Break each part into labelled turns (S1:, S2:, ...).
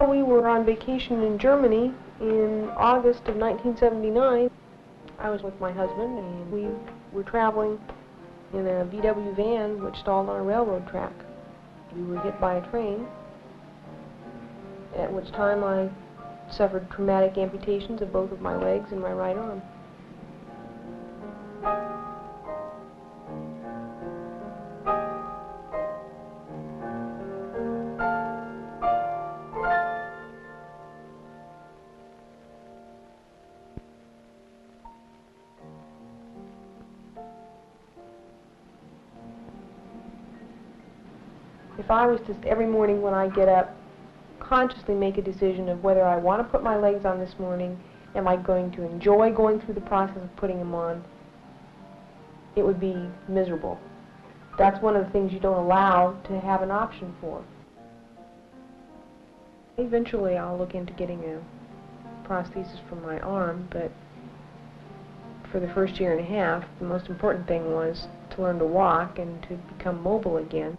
S1: We were on vacation in Germany in August of 1979. I was with my husband, and we were traveling in a VW van which stalled on a railroad track. We were hit by a train, at which time I suffered traumatic amputations of both of my legs and my right arm. If I was to, every morning when I get up, consciously make a decision of whether I want to put my legs on this morning, am I going to enjoy going through the process of putting them on, it would be miserable. That's one of the things you don't allow to have an option for. Eventually I'll look into getting a prosthesis for my arm, but for the first year and a half, the most important thing was to learn to walk and to become mobile again.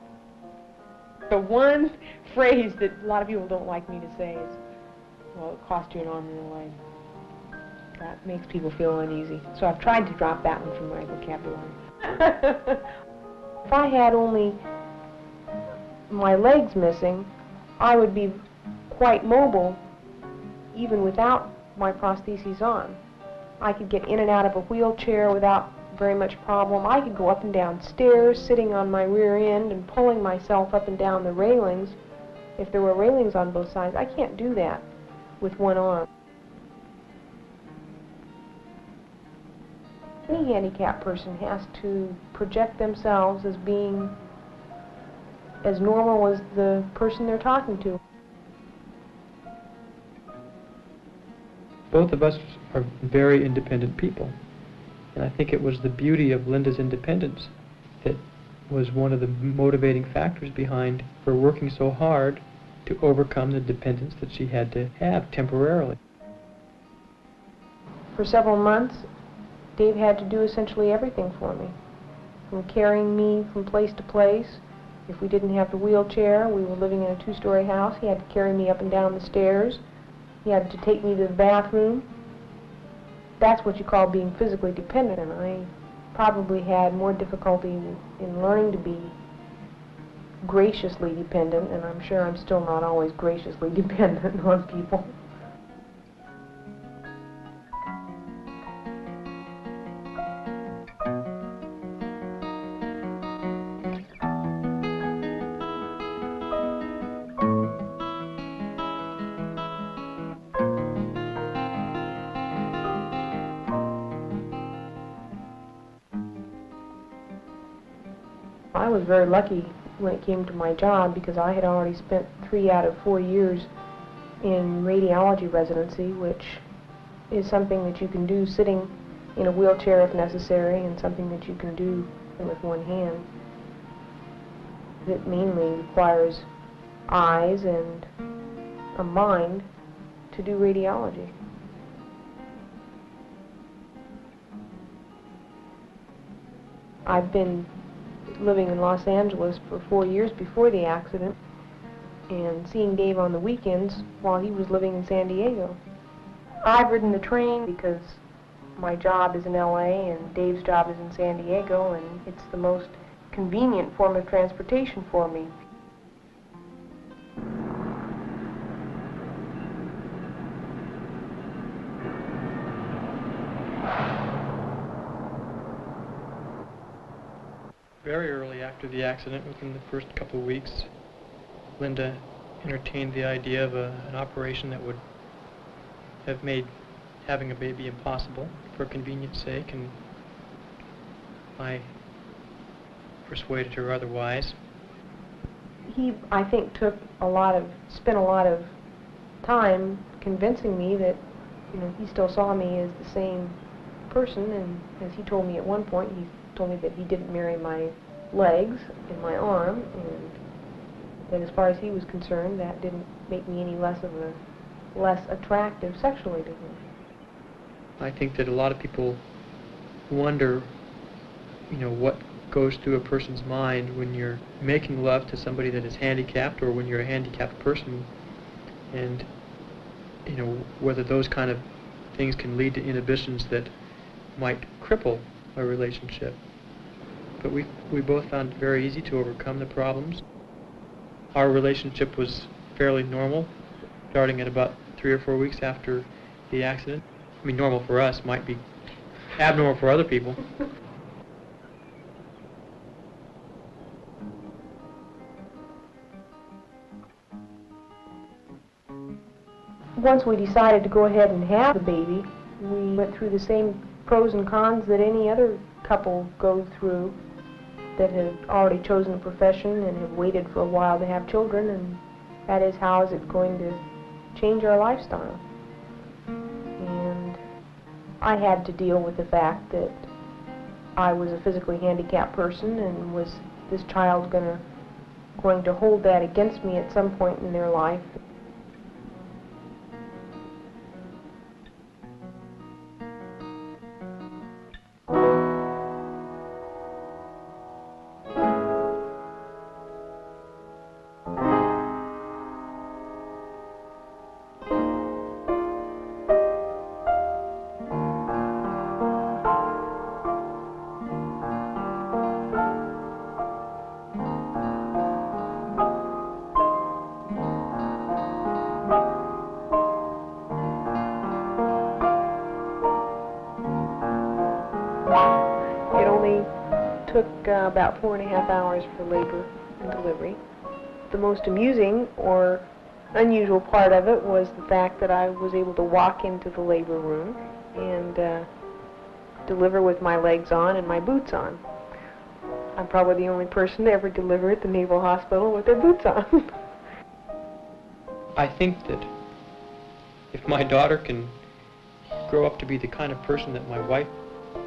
S1: The one phrase that a lot of people don't like me to say is, well, it cost you an arm and a leg. That makes people feel uneasy. So I've tried to drop that one from my vocabulary. If I had only my legs missing, I would be quite mobile even without my prostheses on. I could get in and out of a wheelchair without very much problem. I could go up and down stairs sitting on my rear end and pulling myself up and down the railings if there were railings on both sides. I can't do that with one arm. Any handicapped person has to project themselves as being as normal as the person they're talking to.
S2: Both of us are very independent people. And I think it was the beauty of Linda's independence that was one of the motivating factors behind her working so hard to overcome the dependence that she had to have temporarily.
S1: For several months, Dave had to do essentially everything for me, from carrying me from place to place. If we didn't have the wheelchair, we were living in a two-story house, he had to carry me up and down the stairs. He had to take me to the bathroom. That's what you call being physically dependent, and I probably had more difficulty in learning to be graciously dependent, and I'm sure I'm still not always graciously dependent on people. I was very lucky when it came to my job because I had already spent 3 out of 4 years in radiology residency, which is something that you can do sitting in a wheelchair if necessary, and something that you can do with one hand. It mainly requires eyes and a mind to do radiology. I've been living in Los Angeles for 4 years before the accident and seeing Dave on the weekends while he was living in San Diego. I've ridden the train because my job is in LA and Dave's job is in San Diego, and it's the most convenient form of transportation for me.
S2: Very early after the accident, within the first couple of weeks, Linda entertained the idea of an operation that would have made having a baby impossible for convenience sake, and I persuaded her otherwise.
S1: He, I think, spent a lot of time convincing me that, he still saw me as the same person, and as he told me at one point, he told me that he didn't marry my legs and my arm, and that as far as he was concerned, that didn't make me any less attractive sexually to him.
S2: I think that a lot of people wonder, what goes through a person's mind when you're making love to somebody that is handicapped, or when you're a handicapped person and whether those kind of things can lead to inhibitions that might cripple a relationship. But we both found it very easy to overcome the problems. Our relationship was fairly normal, starting at about 3 or 4 weeks after the accident. I mean, normal for us might be abnormal for other people.
S1: Once we decided to go ahead and have the baby, we went through the same pros and cons that any other couple goes through that have already chosen a profession and have waited for a while to have children, and that is, how is it going to change our lifestyle? And I had to deal with the fact that I was a physically handicapped person, and was this child going to hold that against me at some point in their life? It only took about 4.5 hours for labor and delivery. The most amusing or unusual part of it was the fact that I was able to walk into the labor room and deliver with my legs on and my boots on. I'm probably the only person to ever deliver at the Naval Hospital with their boots on.
S2: I think that if my daughter can grow up to be the kind of person that my wife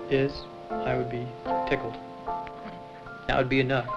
S2: is, I would be tickled. That would be enough.